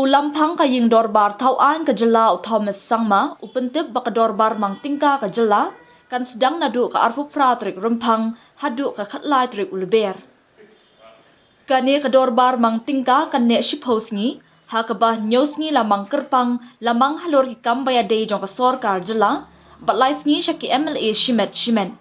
Rymphang kaying Dorbar tauan ke Jylla Thomas sangma upentip baka Dorbar Mang Tyngka ke Jylla kan sedang nadu ke arfu pra tarik Rymphang hadu ke khatlai tarik ulber. Kani ke Dorbar Mang Tyngka kan ne shipos ngi ha ke bah nyos ngi lamang kerpang lamang halor hikam bayadei jong ke sorkar Jylla batlais ngi syaki MLA shimen.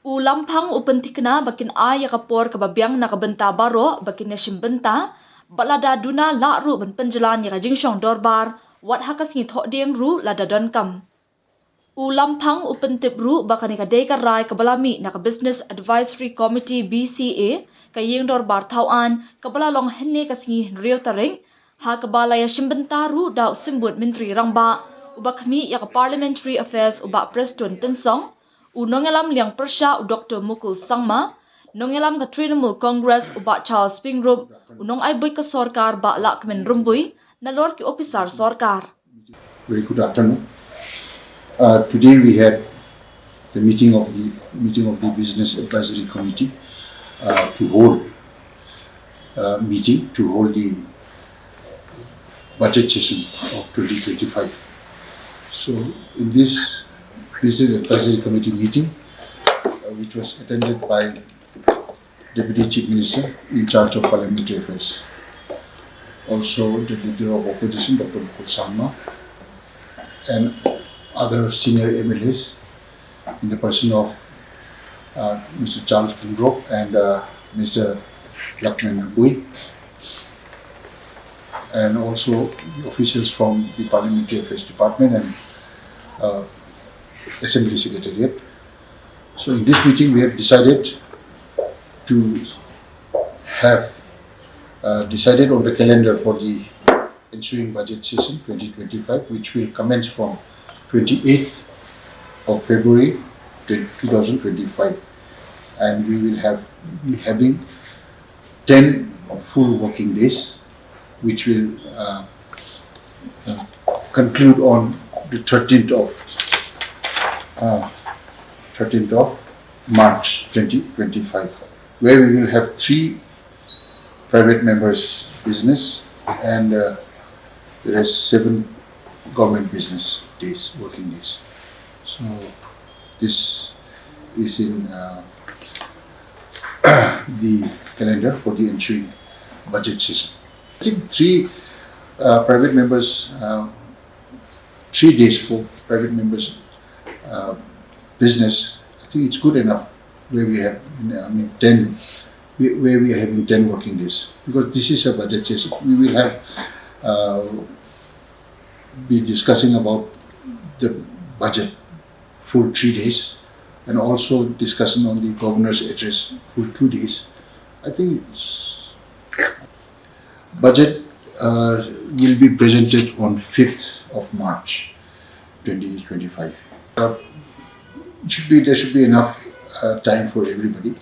Rymphang upentikna bakin ay kapor ke babiang na kabenta baro bakin ne shimbenta balada duna la ru ban penjalan ya jingyong Dorbar wat hakas ni thok deng ru lada don kam. Rymphang upentip ru bakani ka dei ka rai ka balami na ka Business Advisory Committee BCA ka yeng Dorbar tauan ka balalong henne ka singi riu taring ha ka balaya shimbenta ru dau simbut menteri rangba ubakmi ya ka Parliamentary Affairs uba Preston Tensong nongelam liang persya Dr. Mukul Sangma nongelam ka Trinamool Congress uba Charles Pingrup unong ay boy ka sorkar ba lakmen rumbuy na lor ki opisar sorkar. Very good afternoon. Today we had the meeting of the Business Advisory Committee to hold the budget session of 2025. So in this Business Advisory Committee meeting, which was attended by Deputy Chief Minister in charge of Parliamentary Affairs, also the Leader of Opposition, Dr. Mukul Sangma, and other senior MLAs in the person of Mr. Charles Pingrup and Mr. Lakshman Bui, and also the officials from the Parliamentary Affairs Department and Assembly Secretariat. So in this meeting we have decided to have decided on the calendar for the ensuing budget session 2025, which will commence from 28th of February 2025, and we will be having 10 full working days, which will conclude on the 13th of March 2025, where we will have 3 private members business and the rest 7 government business days, working days. So this is in the calendar for the ensuing budget session. I think 3 private members, 3 days for private members business. I think it's good enough where we have 10, where we are having 10 working days, because this is a budget session. We will have be discussing about the budget full 3 days, and also discussion on the governor's address full 2 days. I think budget will be presented on 5th of March 2025. There should be enough time for everybody,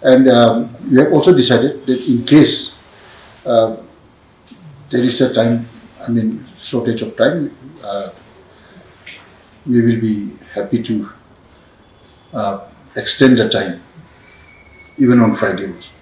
and we have also decided that in case there is a shortage of time, we will be happy to extend the time even on Friday also.